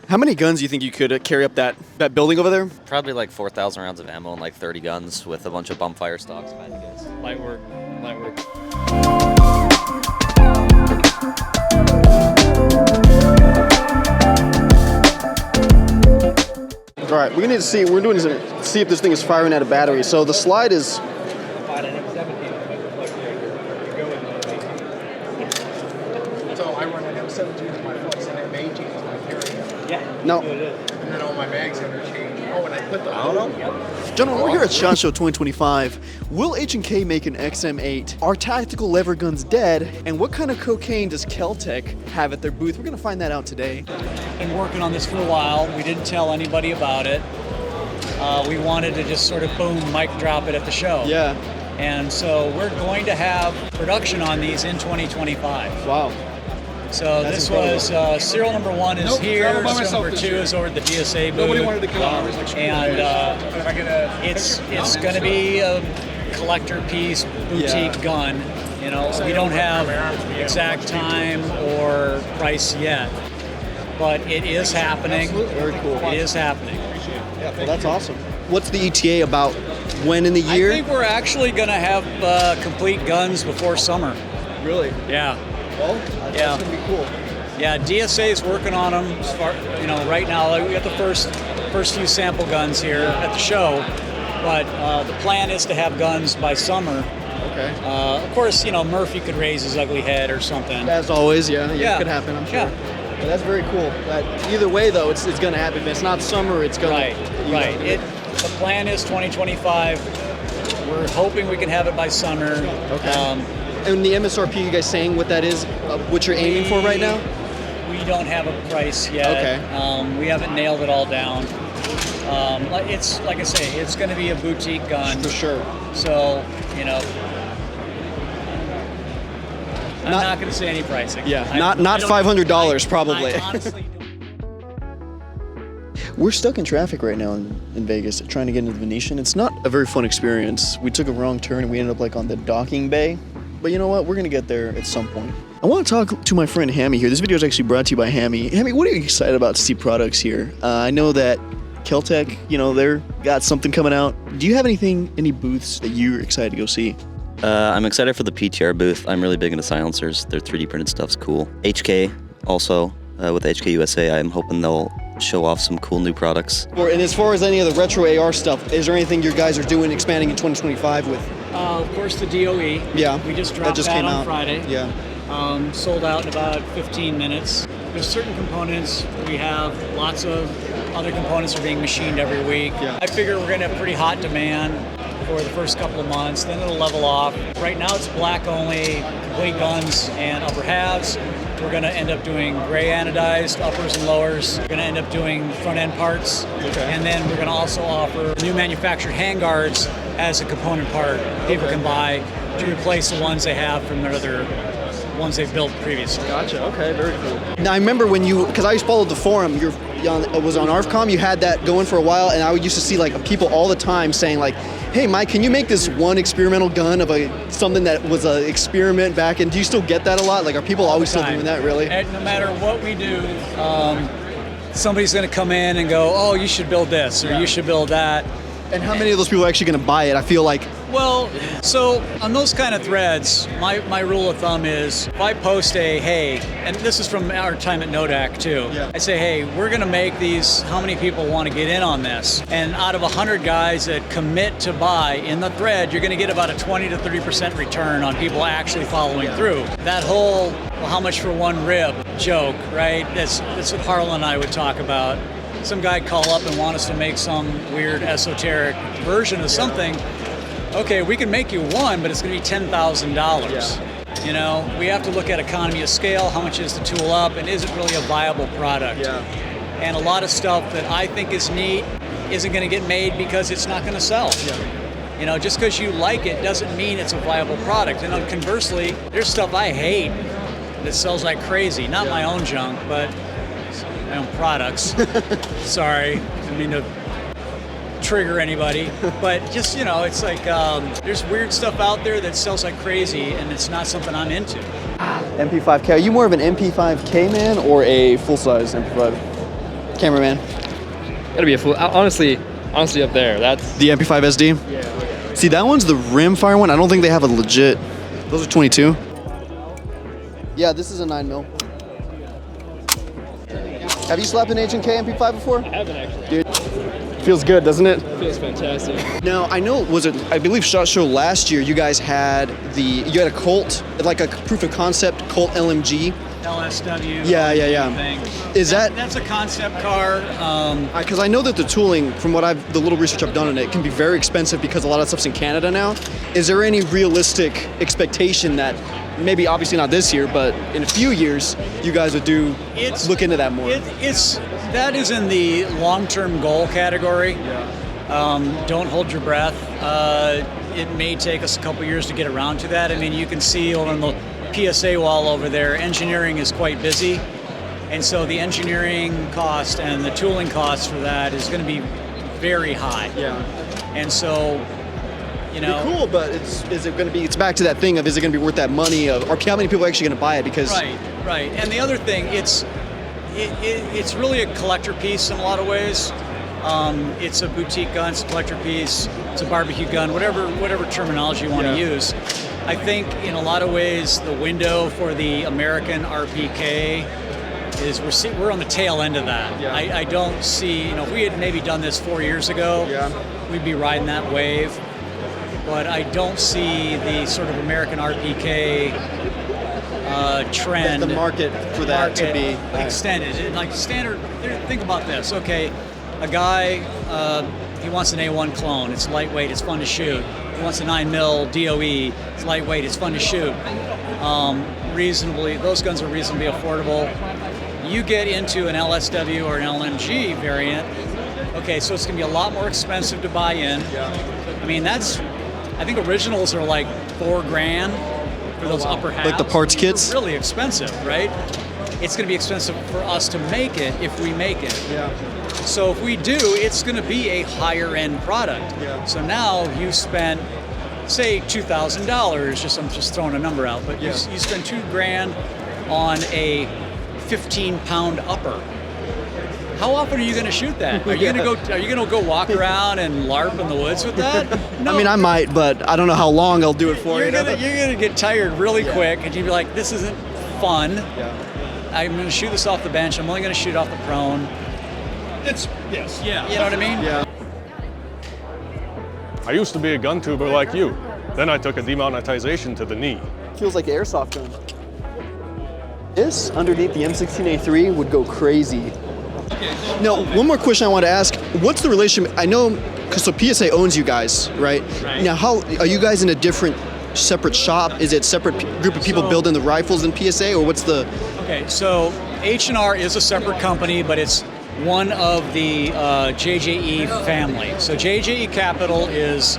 How many guns do you think you could carry up that building over there? Probably like 4,000 rounds of ammo and like 30 guns with a bunch of bump fire stocks. Light work, light work. All right, we're gonna need to see. We're doing this, see if this thing is firing out of battery. So the slide is. So I run an M17 to my flex and M18 to my carry. Yeah. No. And then all my mags interchange. Oh, and I put the hood on? Gentlemen, we're here at SHOT Show 2025. Will H&K make an XM8? Are tactical lever guns dead? And what kind of cocaine does Kel-Tec have at their booth? We're gonna find that out today. Been working on this for a while. We didn't tell anybody about it. We wanted to just sort of boom, mic drop it at the show. Yeah. And so we're going to have production on these in 2025. Wow. So That's this was serial number 1 is here, serial number 2 is over at the DSA booth. Nobody wanted to kill me. And it's going to be a collector piece, boutique gun. You know, we don't have exact time or price yet, but it is happening. Very cool. It is happening. Well, that's awesome. What's the ETA about? When in the year? I think we're actually going to have complete guns before summer. Really? Yeah. Well, that's gonna be cool. Yeah, DSA is working on them. As far, you know, right now we got the first few sample guns here at the show, but the plan is to have guns by summer. Okay. Of course, you know, Murphy could raise his ugly head or something. As always, yeah, it could happen, I'm sure. Yeah. But that's very cool. Either way, though, it's going to happen. If it's not summer, it's going Right. The plan is 2025. We're hoping we can have it by summer. Okay. And the MSRP, you guys saying what that is, what you're aiming for right now? We don't have a price yet. Okay. We haven't nailed it all down. It's like I say, it's going to be a boutique gun. For sure. So, you know, I'm not going to say any pricing. Yeah, not $500 probably. I honestly We're stuck in traffic right now in Vegas trying to get into the Venetian. It's not a very fun experience. We took a wrong turn and we ended up like on the docking bay. But you know what? We're going to get there at some point. I want to talk to my friend Hammy here. This video is actually brought to you by Hammy. Hammy, what are you excited about to see products here? I know that Kel-Tec, you know, they're got something coming out. Do you have any booths that you're excited to go see? I'm excited for the PTR booth. I'm really big into silencers. Their 3D printed stuff's cool. HK also, with HK USA, I'm hoping they'll show off some cool new products. And as far as any of the retro AR stuff, is there anything you guys are doing expanding in 2025 with? Of course, the DOE. Yeah. We just dropped that on Friday. Yeah. Sold out in about 15 minutes. There's certain components. We have lots of other components are being machined every week. Yeah. I figure we're going to have pretty hot demand for the first couple of months. Then it'll level off. Right now it's black only, complete guns and upper halves. We're going to end up doing gray anodized uppers and lowers. We're going to end up doing front end parts. Okay. And then we're going to also offer new manufactured handguards as a component part people can buy to replace the ones they have from their other ones they've built previously. Gotcha. Okay, very cool. Now I remember when because I followed the forum, it was on ARFCOM, you had that going for a while, and I used to see like people all the time saying like, hey Mike, can you make this one experimental gun of something that was an experiment back, and do you still get that a lot? Like, are people always still doing that, really? And no matter what we do, somebody's going to come in and go, oh, you should build this, or you should build that. And how many of those people are actually going to buy it? I feel like. Well, so on those kind of threads, my rule of thumb is if I post hey, and this is from our time at Nodak too, I say, hey, we're going to make these, how many people want to get in on this? And out of 100 guys that commit to buy in the thread, you're going to get about a 20 to 30% return on people actually following through. That whole, well, how much for one rib joke, right? That's what Harlan and I would talk about. Some guy'd call up and want us to make some weird esoteric version of something. Okay, we can make you one, but it's going to be $10,000. You know, we have to look at economy of scale, how much is the tool up, and is it really a viable product? Yeah. And a lot of stuff that I think is neat isn't going to get made because it's not going to sell. Yeah. You know, just because you like it doesn't mean it's a viable product. And conversely, there's stuff I hate that sells like crazy. Not my own junk, but my own products. Sorry, I didn't mean to trigger anybody, but just, you know, it's like there's weird stuff out there that sells like crazy, and it's not something I'm into. MP5K. Are you more of an MP5K man or a full-size MP5? Cameraman. Gotta be a fool. Honestly up there. That's The MP5 SD? yeah. See, that one's the rimfire one. I don't think they have a legit. Those are 22. Yeah, this is a 9mm. Have you slapped an H&K MP5 before? I haven't actually. Dude, feels good, doesn't it? Feels fantastic. Now, I know, I believe SHOT Show last year, you guys had you had a Colt, like a proof of concept Colt LMG. LSW. Yeah. Thing. Is That's a concept car. Because I know that the tooling, from the little research I've done on it, can be very expensive because a lot of stuff's in Canada now. Is there any realistic expectation that maybe, obviously not this year, but in a few years, you guys would look into that more? That is in the long-term goal category. Don't hold your breath. It may take us a couple years to get around to that. I mean, you can see on the PSA wall over there, engineering is quite busy. And so the engineering cost and the tooling cost for that is going to be very high. Yeah. And so, you know. It'd be cool, but is it going to be, it's back to that thing of, is it going to be worth that money, or how many people are actually going to buy it? Because Right. And the other thing, it's really a collector piece in a lot of ways. It's a boutique gun, it's a collector piece, it's a barbecue gun, whatever terminology you want to use. I think in a lot of ways the window for the American RPK is we're on the tail end of that. Yeah. I don't see, if we had maybe done this 4 years ago, we'd be riding that wave. But I don't see the sort of American RPK trend. The market for that to be extended. Like standard, think about this. Okay, a guy, he wants an A1 clone. It's lightweight, it's fun to shoot. He wants a 9mm DOE. It's lightweight, it's fun to shoot. Those guns are reasonably affordable. You get into an LSW or an LMG variant, okay, so it's gonna be a lot more expensive to buy in. I mean, I think originals are like $4,000 for those upper halves. Like the parts kits? They're really expensive, right? It's gonna be expensive for us to make it if we make it. Yeah. So if we do, it's going to be a higher end product. Yeah. So now you spent, say, $2,000. I'm just throwing a number out, but you spend $2,000 on a 15-pound upper. How often are you going to shoot that? Are you going to go walk around and LARP in the woods with that? No. I mean, I might, but I don't know how long I'll do it for. You're going to get tired really quick, and you'll be like, "This isn't fun. Yeah. I'm going to shoot this off the bench. I'm only going to shoot off the prone." Yes. Yeah. You know what I mean? Yeah. I used to be a gun tuber like you. Then I took a demonetization to the knee. Feels like an airsoft gun. This underneath the M16A3 would go crazy. Now, one more question I want to ask. What's the relationship? I know, so PSA owns you guys, right? Now, how are you guys in a separate shop? Is it separate group of people building the rifles in PSA, or what's the? Okay, so H&R is a separate company, but it's one of the JJE family. So JJE Capital is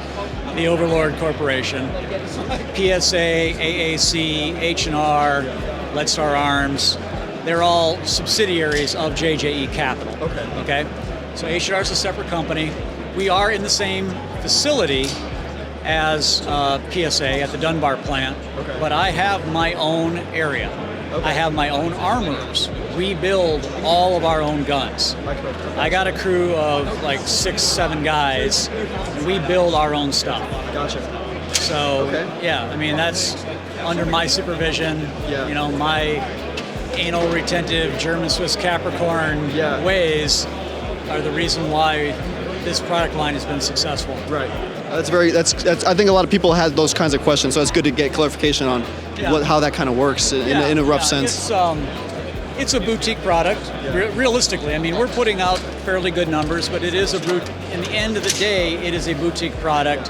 the Overlord Corporation. PSA, AAC, H&R, Lead Star Arms, they're all subsidiaries of JJE Capital. Okay. So H&R is a separate company. We are in the same facility as PSA at the Dunbar plant, but I have my own area. I have my own armorers. We build all of our own guns. I got a crew of like 6-7 guys, and we build our own stuff. Gotcha. So, I mean, that's under my supervision. Yeah. You know, my anal retentive German Swiss Capricorn ways are the reason why this product line has been successful. Right. That's I think a lot of people had those kinds of questions, so it's good to get clarification on how that kind of works in a rough sense. It's a boutique product, realistically. I mean, we're putting out fairly good numbers, but it is in the end of the day, it is a boutique product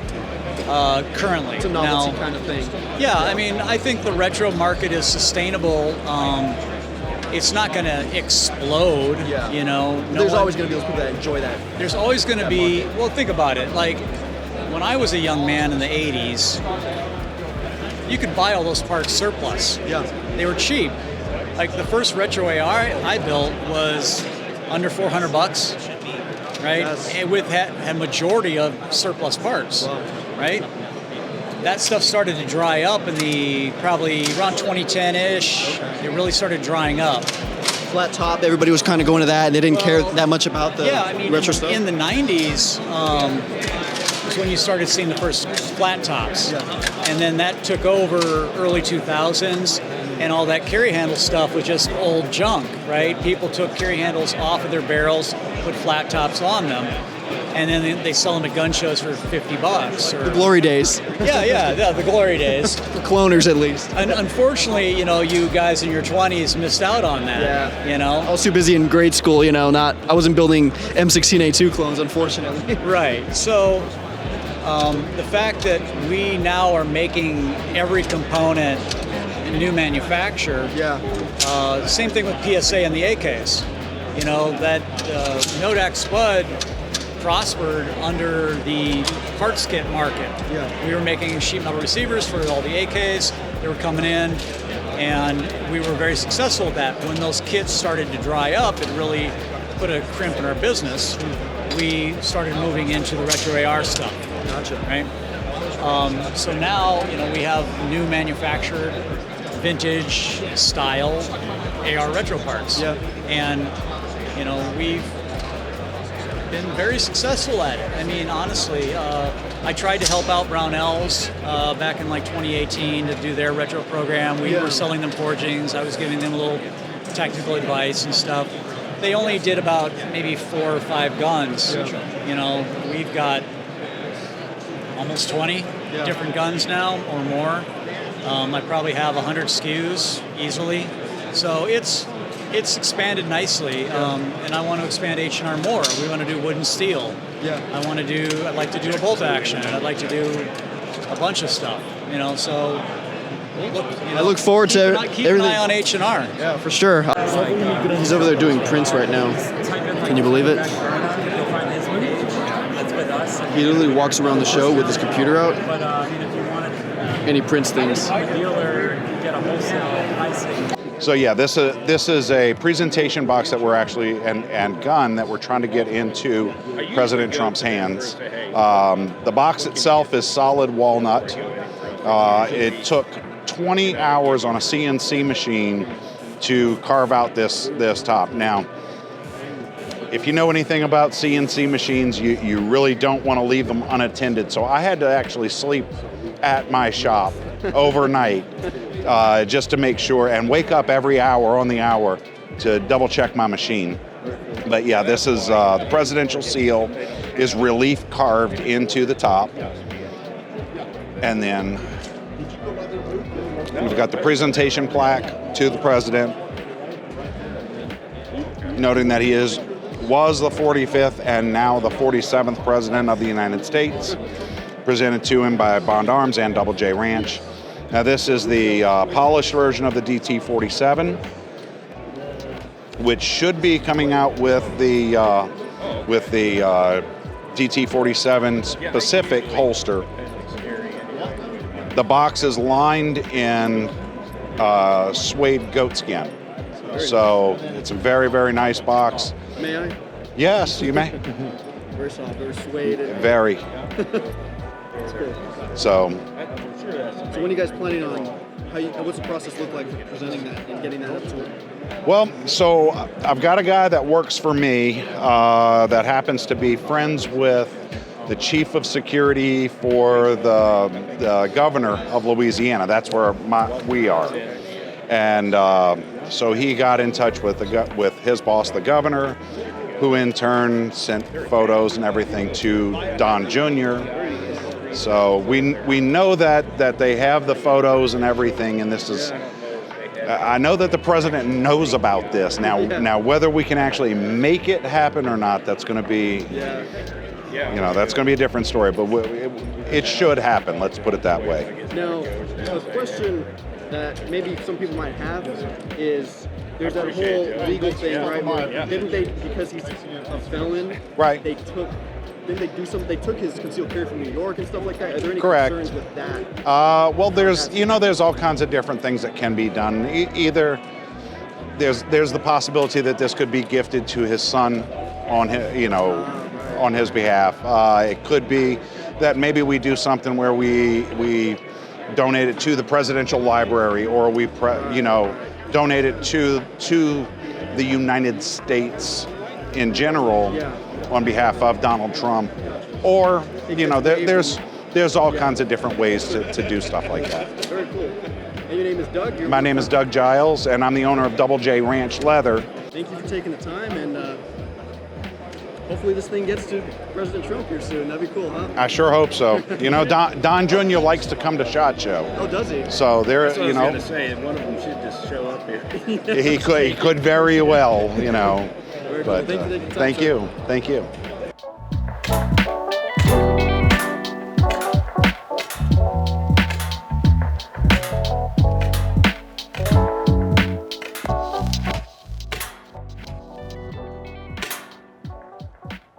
currently. It's a novelty kind of thing. Yeah, I mean, I think the retro market is sustainable. It's not going to explode, you know. There's always going to be those people that enjoy that. There's always going to be, well, think about it. Like, when I was a young man in the 80s, you could buy all those parts surplus. Yeah. They were cheap. Like, the first retro AR I built was under $400, right? Yes. And with a majority of surplus parts, right? That stuff started to dry up in probably around 2010-ish. It really started drying up. flat top. Everybody was kind of going to that, and they didn't care that much about the retro stuff. In the 90s was when you started seeing the first flat tops. Yeah. And then that took over early 2000s, and all that carry handle stuff was just old junk, right? People took carry handles off of their barrels, put flat tops on them, and then they sell them at gun shows for $50. Or, The glory days. yeah, the glory days. For cloners, at least. And unfortunately, you guys in your 20s missed out on that. Yeah. I was too busy in grade school, I wasn't building M16A2 clones, unfortunately. Right. So the fact that we now are making every component in new manufacture. Same thing with PSA and the AKs. That Nodak Spud prospered under the parts kit market. We were making sheet metal receivers for all the AKs. They were coming in, and we were very successful at that. When those kits started to dry up, it really put a crimp in our business. We started moving into the retro AR stuff. Gotcha. Right? So now, we have new manufactured vintage style AR retro parts. And, we've been very successful at it. I mean, honestly, I tried to help out Brownells back in 2018 to do their retro program. We were selling them forgings. I was giving them a little technical advice and stuff. They only did about maybe 4 or 5 guns. We've got almost 20 different guns now or more. I probably have 100 SKUs easily. So it's expanded nicely, and I want to expand H&R more. We want to do wood and steel. I'd like to do a bolt action. I'd like to do a bunch of stuff. So I look forward to keep everything. an eye on H&R. Yeah, for sure. He's over there doing prints right now. Can you believe it? He literally walks around the show with his computer out, and he prints things. So yeah, this is a presentation box that we're actually and gun that we're trying to get into President Trump's hands. The box itself is solid walnut. It took 20 hours on a CNC machine to carve out this top. Now, if you know anything about CNC machines, you really don't want to leave them unattended. So I had to actually sleep at my shop overnight just to make sure, and wake up every hour on the hour to double check my machine. But yeah, this is the presidential seal is relief carved into the top. And then we've got the presentation plaque to the president, noting that he was the 45th and now the 47th president of the United States, presented to him by Bond Arms and Double J Ranch. Now this is the polished version of the DT-47, which should be coming out with the DT-47 specific holster. The box is lined in suede goat skin, so it's a very, very nice box. May I? Yes, you may. Very soft, very suede. Very. That's cool. So when are you guys planning on, what's the process look like for presenting that and getting that up to him? Well, so I've got a guy that works for me that happens to be friends with the chief of security for the governor of Louisiana. That's where we are. And so he got in touch with his boss, the governor, who in turn sent photos and everything to Don Jr. So we know that they have the photos and everything, and this is. I know that the president knows about this now. Now, whether we can actually make it happen or not, that's going to be, that's going to be a different story. But it should happen. Let's put it that way. Now, a question that maybe some people might have is, there's that whole legal thing, right? Where didn't they, because he's a felon, right? Didn't they do something? They took his concealed carry from New York and stuff like that. Are there any Correct. concerns with that? Well, there's all kinds of different things that can be done. Either there's the possibility that this could be gifted to his son on his, on his behalf. It could be that maybe we do something where we donate it to the presidential library, or we donate it to the United States in general on behalf of Donald Trump, or there's all kinds of different ways to do stuff like that. Very cool. And your name is Doug? My name is Doug Giles, and I'm the owner of Double J Ranch Leather. Thank you for taking the time, and hopefully this thing gets to President Trump here soon. That'd be cool, huh? I sure hope so. Don Jr. likes to come to SHOT Show. Oh, does he? So there, That's what I was going to say. One of them should just show up here. he could very well, Very But cool. Thank you. Thank you.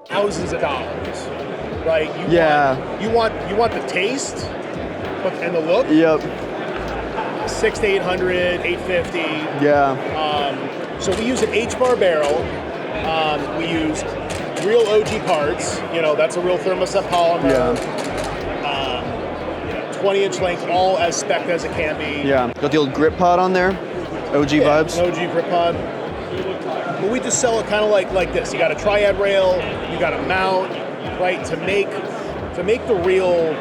Thousands of dollars, right? You want the taste and the look. Yep. 600 to 800, 850. Yeah. So we use an H-bar barrel. We use real OG parts. That's a real thermoset polymer. Yeah. 20-inch length, all as spec as it can be. Yeah. Got the old grip pod on there. OG vibes. An OG grip pod. But we just sell it kind of like this. You got a triad rail, you got a mount, right? To make the real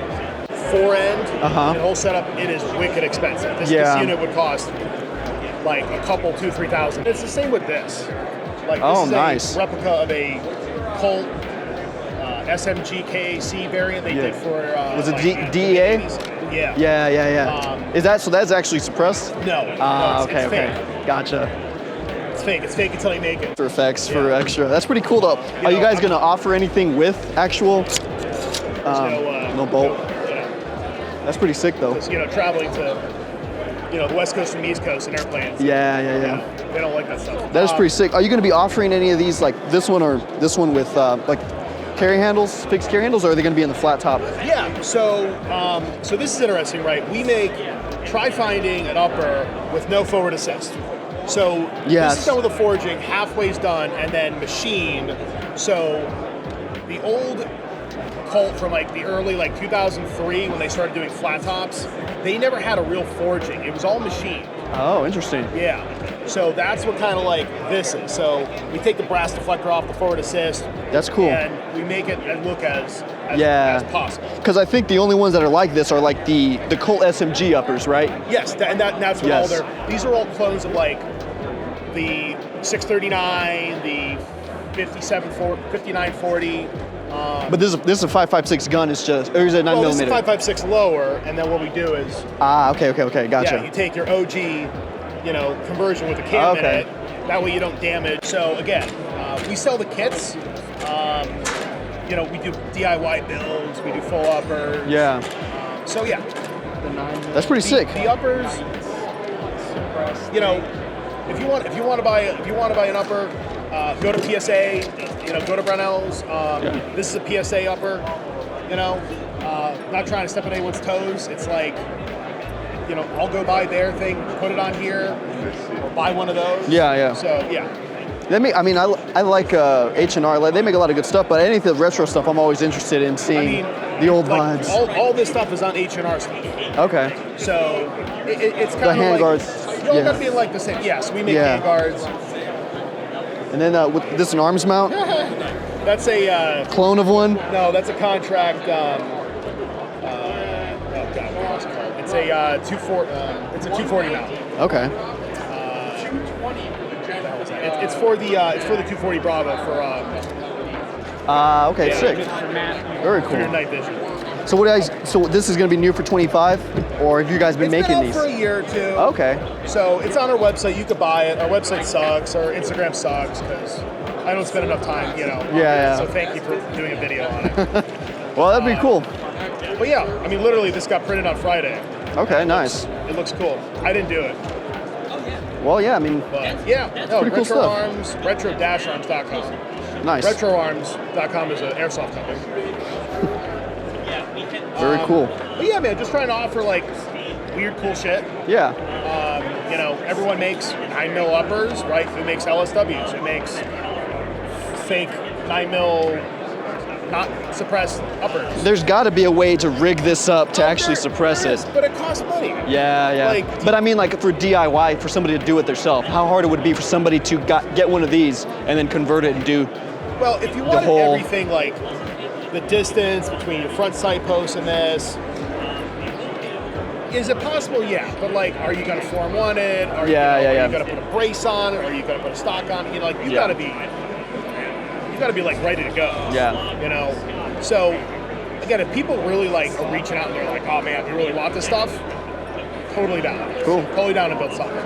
fore-end, the whole setup, it is wicked expensive. This unit would cost like a couple, $2,000-3,000. It's the same with this. Like this is nice. a replica of a Colt SMG KAC variant they did for. Was it DEA? Yeah. Yeah. Is that so? That's actually suppressed? No. Okay. It's Okay. fake. Gotcha. It's fake. It's fake until you make it. For effects, for extra. That's pretty cool, though. Are you guys gonna offer anything with actual? No bolt. That's pretty sick, though. Just, traveling to, the West Coast from the East Coast in airplanes. Yeah. They don't like that stuff. That is pretty sick. Are you gonna be offering any of these, like this one or this one with like carry handles, fixed carry handles, or are they gonna be in the flat top? Yeah. So this is interesting, right? Try finding an upper with no forward assist. So this is done with the forging, halfway's done, and then machined. So the old Colt from like the early 2003 when they started doing flat tops, they never had a real forging. It was all machined. Oh, interesting. Yeah. So that's what kind of like this is. So we take the brass deflector off the forward assist. That's cool. And we make it look as possible. Because I think the only ones that are like this are like the Colt SMG uppers, right? Yes, that's what all these are all clones of like the 639, the 5940. But this is a 5.56 gun. It's just, or is it 9mm? This is 5.56 lower, and then what we do is okay, gotcha. Yeah, you take your OG, conversion with the cam in it. That way you don't damage. So again, we sell the kits. We do DIY builds. We do full uppers. Yeah. So yeah. That's pretty sick. The uppers. If you want to buy an upper, go to PSA. Go to Brownells. This is a PSA upper. Not trying to step on anyone's toes. It's like, I'll go buy their thing, put it on here, or buy one of those. Yeah. So yeah. I like H&R. They make a lot of good stuff, but anything retro stuff, I'm always interested in seeing the old vibes. All this stuff is on H&R stuff. Okay. So it's kind the of handguards. You all gotta be like the same. Yes, we make handguards. And then with this an arms mount. That's a clone of one. No, that's a contract. It's a 240 mount. Okay. It's for the 240 Bravo for. Okay, sick. Very cool. For your night vision. So so this is going to be new for 25, or have you guys been making these? It's been out for a year or two. Okay. So it's on our website. You could buy it. Our website sucks. Our Instagram sucks because I don't spend enough time, Yeah. So thank you for doing a video on it. Well, that'd be cool. But yeah, literally this got printed on Friday. Okay, nice. It looks cool. I didn't do it. Well, yeah, But yeah, no, pretty cool Retro stuff. Arms, retro-arms.com. Nice. Retroarms.com is an airsoft company. Very cool. But yeah, man, just trying to offer weird, cool shit. Yeah. Everyone makes 9mm uppers, right? Who makes LSWs? Who makes fake 9mm not suppress uppers. There's got to be a way to rig this up to actually suppress There it. is, but it costs money. Yeah. Like, But I mean, like for DIY, for somebody to do it themselves, how hard it would be for somebody to get one of these and then convert it and do. Well, if you wanted whole- everything like the distance between your front sight post and this, is it possible? Yeah, but like, are you gonna form one it? Are you gonna put a brace on it? Are you gonna put a stock on it? You know, like you gotta be like ready to go. Yeah. You know, so again, if people really like are reaching out and they're like, oh man, you really want this stuff? Totally down. Cool. Totally down to build something.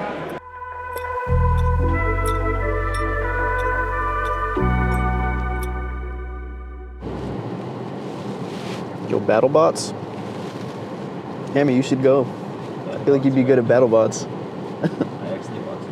Yo, battle bots. Hammy, you should go. I feel like you'd be good at battle bots.